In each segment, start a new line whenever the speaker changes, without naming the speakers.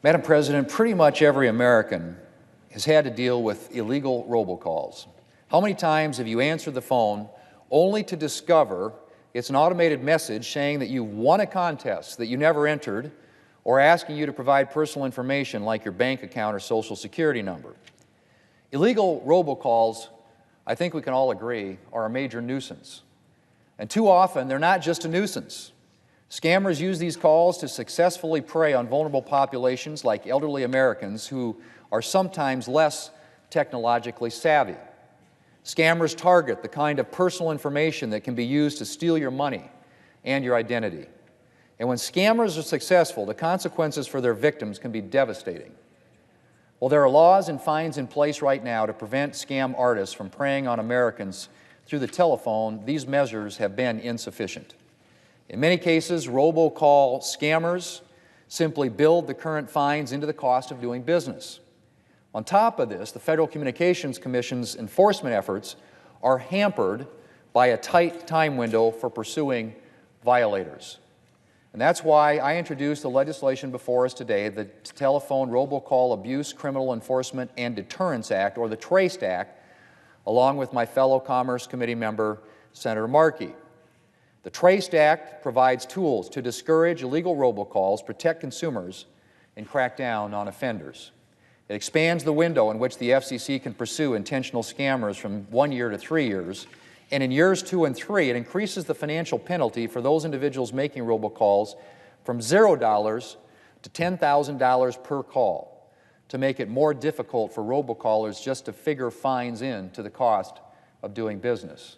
Madam President, pretty much every American has had to deal with illegal robocalls. How many times have you answered the phone only to discover it's an automated message saying that you won a contest that you never entered, or asking you to provide personal information like your bank account or Social Security number? Illegal robocalls, I think we can all agree, are a major nuisance. And too often, they're not just a nuisance. Scammers use these calls to successfully prey on vulnerable populations like elderly Americans who are sometimes less technologically savvy. Scammers target the kind of personal information that can be used to steal your money and your identity. And when scammers are successful, the consequences for their victims can be devastating. While there are laws and fines in place right now to prevent scam artists from preying on Americans through the telephone, these measures have been insufficient. In many cases, robocall scammers simply build the current fines into the cost of doing business. On top of this, the Federal Communications Commission's enforcement efforts are hampered by a tight time window for pursuing violators. And that's why I introduced the legislation before us today, the Telephone Robocall Abuse Criminal Enforcement and Deterrence Act, or the TRACED Act, along with my fellow Commerce Committee member, Senator Markey. The TRACED Act provides tools to discourage illegal robocalls, protect consumers, and crack down on offenders. It expands the window in which the FCC can pursue intentional scammers from 1 year to 3 years, and in years 2 and 3, it increases the financial penalty for those individuals making robocalls from $0 to $10,000 per call to make it more difficult for robocallers just to figure fines in to the cost of doing business.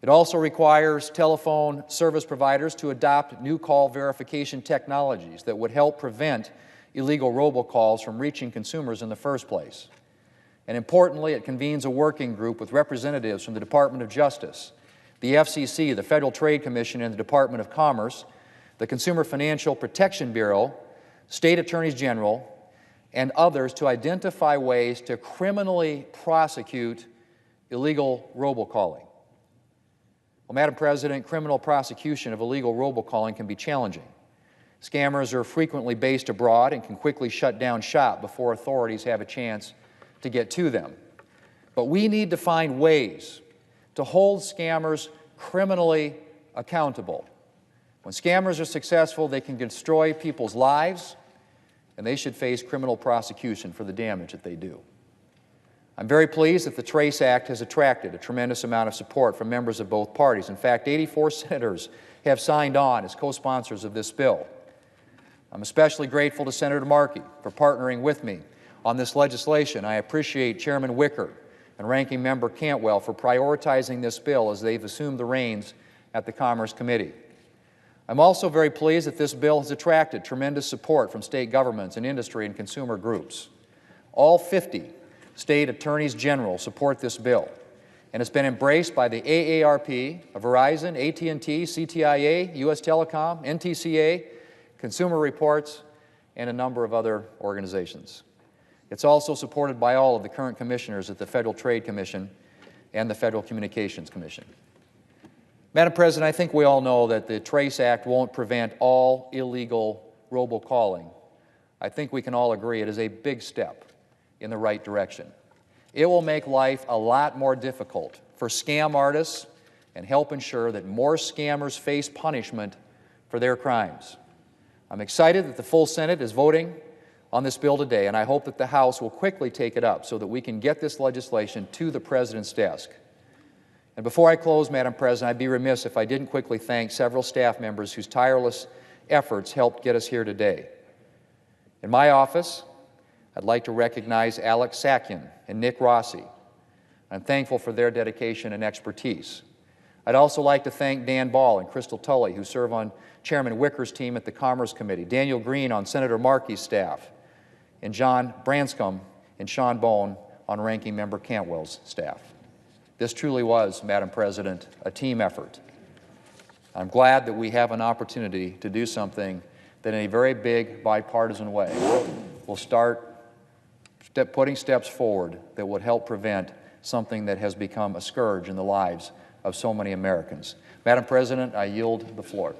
It also requires telephone service providers to adopt new call verification technologies that would help prevent illegal robocalls from reaching consumers in the first place. And importantly, it convenes a working group with representatives from the Department of Justice, the FCC, the Federal Trade Commission, and the Department of Commerce, the Consumer Financial Protection Bureau, state attorneys general, and others to identify ways to criminally prosecute illegal robocalling. Well, Madam President, criminal prosecution of illegal robocalling can be challenging. Scammers are frequently based abroad and can quickly shut down shop before authorities have a chance to get to them. But we need to find ways to hold scammers criminally accountable. When scammers are successful, they can destroy people's lives, and they should face criminal prosecution for the damage that they do. I'm very pleased that the TRACE Act has attracted a tremendous amount of support from members of both parties. In fact, 84 senators have signed on as co-sponsors of this bill. I'm especially grateful to Senator Markey for partnering with me on this legislation. I appreciate Chairman Wicker and Ranking Member Cantwell for prioritizing this bill as they've assumed the reins at the Commerce Committee. I'm also very pleased that this bill has attracted tremendous support from state governments and industry and consumer groups. All 50 state attorneys general support this bill, and it's been embraced by the AARP, Verizon, AT&T, CTIA, U.S. Telecom, NTCA, Consumer Reports, and a number of other organizations. It's also supported by all of the current commissioners at the Federal Trade Commission and the Federal Communications Commission. Madam President, I think we all know that the TRACE Act won't prevent all illegal robocalling. I think we can all agree it is a big step in the right direction. It will make life a lot more difficult for scam artists and help ensure that more scammers face punishment for their crimes. I'm excited that the full Senate is voting on this bill today, and I hope that the House will quickly take it up so that we can get this legislation to the President's desk. And before I close, Madam President, I'd be remiss if I didn't quickly thank several staff members whose tireless efforts helped get us here today. In my office, I'd like to recognize Alex Sakian and Nick Rossi. I'm thankful for their dedication and expertise. I'd also like to thank Dan Ball and Crystal Tully, who serve on Chairman Wicker's team at the Commerce Committee, Daniel Green on Senator Markey's staff, and John Branscombe and Sean Bone on Ranking Member Cantwell's staff. This truly was, Madam President, a team effort. I'm glad that we have an opportunity to do something that in a very big bipartisan way will start putting steps forward that would help prevent something that has become a scourge in the lives of so many Americans. Madam President, I yield the floor.